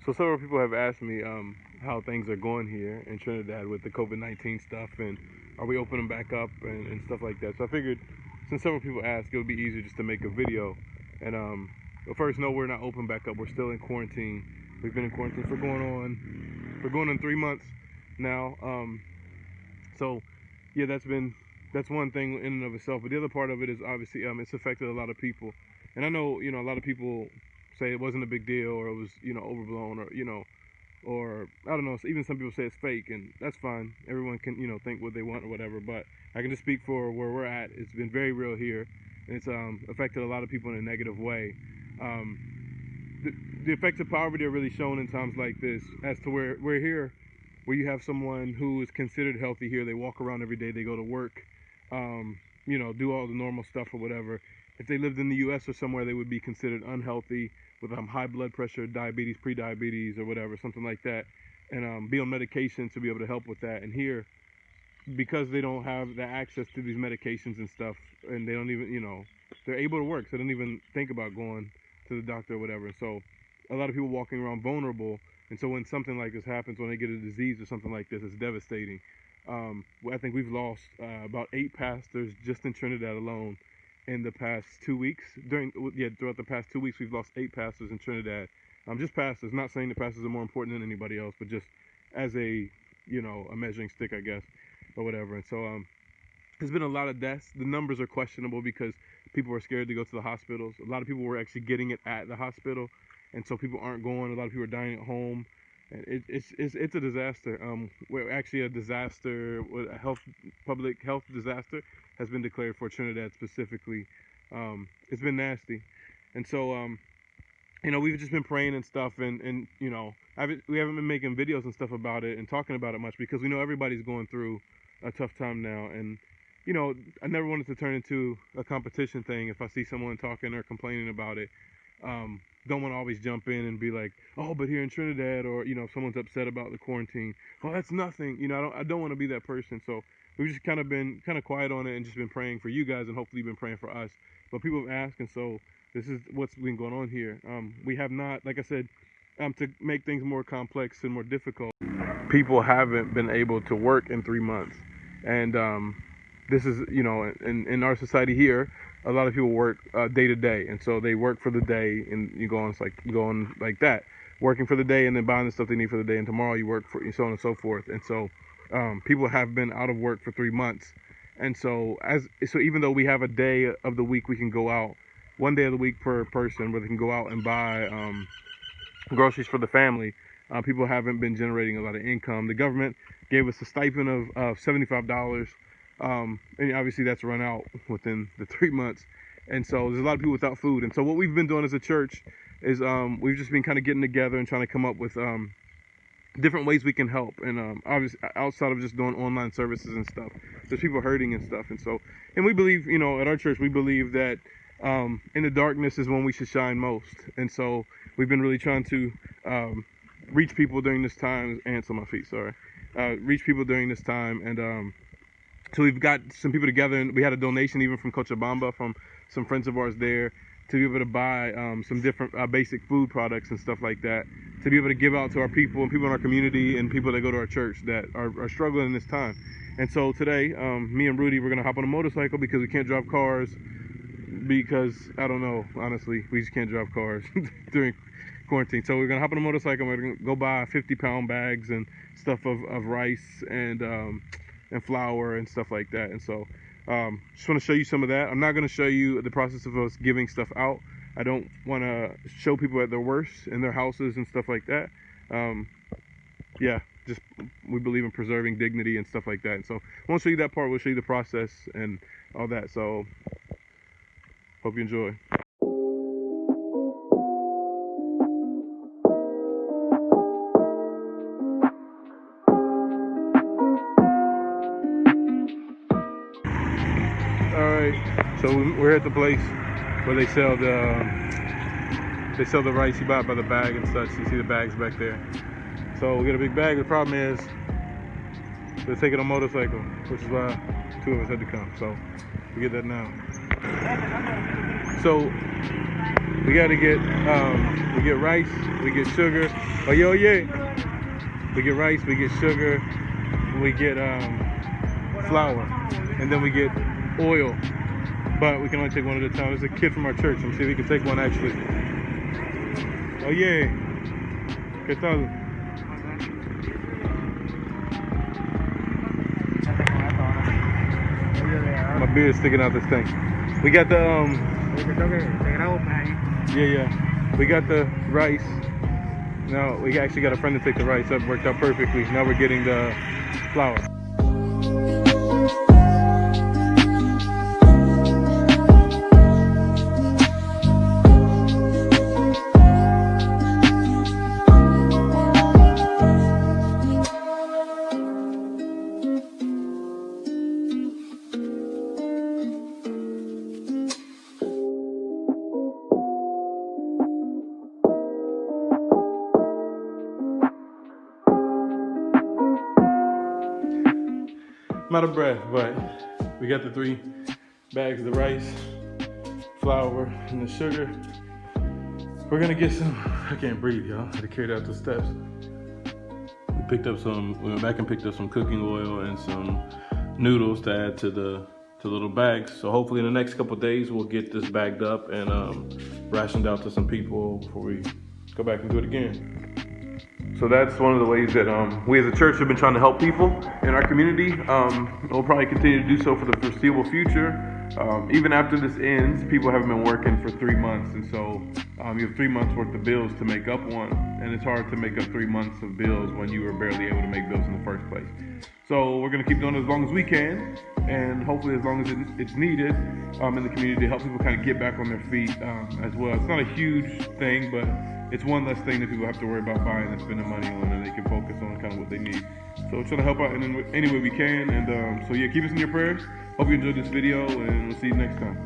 So several people have asked me how things are going here in Trinidad with the COVID-19 stuff, and are we opening back up and stuff like that. So I figured, since several people asked, it would be easier just to make a video. And but first, no, we're not open back up. We're still in quarantine. We've been in quarantine for going on 3 months now. So yeah, that's one thing in and of itself. But the other part of it is obviously it's affected a lot of people. And I know, a lot of people say it wasn't a big deal, or it was, overblown, or, or I don't know, even some people say it's fake, and that's fine. Everyone can, think what they want or whatever, but I can just speak for where we're at. It's been very real here, and it's affected a lot of people in a negative way. The effects of poverty are really shown in times like this, as to where we're here, where you have someone who is considered healthy here. They walk around every day, they go to work, do all the normal stuff or whatever. If they lived in the U.S. or somewhere, they would be considered unhealthy with high blood pressure, diabetes, pre-diabetes, or whatever, something like that, and be on medication to be able to help with that. And here, because they don't have the access to these medications and stuff, and they don't even, they're able to work, so they don't even think about going to the doctor or whatever. So a lot of people walking around vulnerable, and so when something like this happens, when they get a disease or something like this, it's devastating. I think we've lost about 8 pastors just in Trinidad alone in the past 2 weeks. Throughout the past 2 weeks, we've lost 8 pastors in Trinidad. Just pastors. Not saying the pastors are more important than anybody else, but just as a measuring stick, I guess, or whatever. And so there's been a lot of deaths. The numbers are questionable because people are scared to go to the hospitals. A lot of people were actually getting it at the hospital, and so people aren't going. A lot of people are dying at home. And it's a disaster. We're actually a disaster, a public health disaster has been declared for Trinidad specifically. It's been nasty, and so we've just been praying and stuff, and we haven't been making videos and stuff about it and talking about it much because we know everybody's going through a tough time now, and I never wanted to turn into a competition thing. If I see someone talking or complaining about it, don't want to always jump in and be like, oh, but here in Trinidad, or if someone's upset about the quarantine, well, that's nothing. I don't want to be that person. So we've just kind of been quiet on it and just been praying for you guys, and hopefully you've been praying for us. But people have asked, and so this is what's been going on here. We have not, like I said, to make things more complex and more difficult, people haven't been able to work in 3 months, and this is, in our society here, a lot of people work day to day, and so they work for the day, and you go on like that, working for the day, and then buying the stuff they need for the day, and tomorrow you work for, so on and so forth. And so people have been out of work for 3 months, and so even though we have a day of the week we can go out, one day of the week per person, where they can go out and buy groceries for the family, people haven't been generating a lot of income. The government gave us a stipend of $75. And obviously that's run out within the 3 months, and so there's a lot of people without food. And so what we've been doing as a church is we've just been kind of getting together and trying to come up with different ways we can help, and obviously outside of just doing online services and stuff, there's people hurting and stuff. And so, and we believe, at our church, we believe that in the darkness is when we should shine most. And so we've been really trying to reach people during this time. Ants on my feet, sorry. Reach people during this time, and so we've got some people together, and we had a donation even from Cochabamba, from some friends of ours there, to be able to buy some different basic food products and stuff like that, to be able to give out to our people and people in our community and people that go to our church that are struggling in this time. And so today, me and Rudy, we're going to hop on a motorcycle because we can't drive cars, because, I don't know, honestly, we just can't drive cars during quarantine. So we're going to hop on a motorcycle, and we're going to go buy 50-pound bags and stuff of rice and flour and stuff like that. And so just want to show you some of that. I'm not going to show you the process of us giving stuff out. I don't want to show people at their worst in their houses and stuff like that. Just we believe in preserving dignity and stuff like that. And so I won't show you that part. We'll show you the process and all that. So hope you enjoy. Alright, so we're at the place where they sell the rice. You buy it by the bag and such. You see the bags back there. So we get a big bag. The problem is they're taking a motorcycle, which is why 2 of us had to come. So we get that now. So We gotta get we get rice, we get sugar. Oh yeah. We get rice, we get sugar, we get flour, and then we get oil. But we can only take one at a time. There's a kid from our church. Let me see if we can take one actually. Oh yeah. ¿Qué tal? My beard's sticking out this thing. We got the yeah. We got the rice. Now we actually got a friend to take the rice. That worked out perfectly. Now we're getting the flour. I'm out of breath, but we got the 3 bags of the rice, flour, and the sugar. We're gonna get some, I can't breathe, y'all. I had to carry it out the steps. We went back and picked up some cooking oil and some noodles to add to the little bags. So hopefully in the next couple of days, we'll get this bagged up and rationed out to some people before we go back and do it again. So that's one of the ways that we as a church have been trying to help people in our community. We'll probably continue to do so for the foreseeable future. Even after this ends, people haven't been working for 3 months, and so you have 3 months worth of bills to make up one, and it's hard to make up 3 months of bills when you were barely able to make bills in the first place. So we're gonna keep doing it as long as we can, and hopefully as long as it's needed in the community to help people kind of get back on their feet as well. It's not a huge thing, but it's one less thing that people have to worry about buying and spending money on, and they can focus on kind of what they need. So we're trying to help out in any way we can, and so yeah, keep us in your prayers. Hope you enjoyed this video, and we'll see you next time.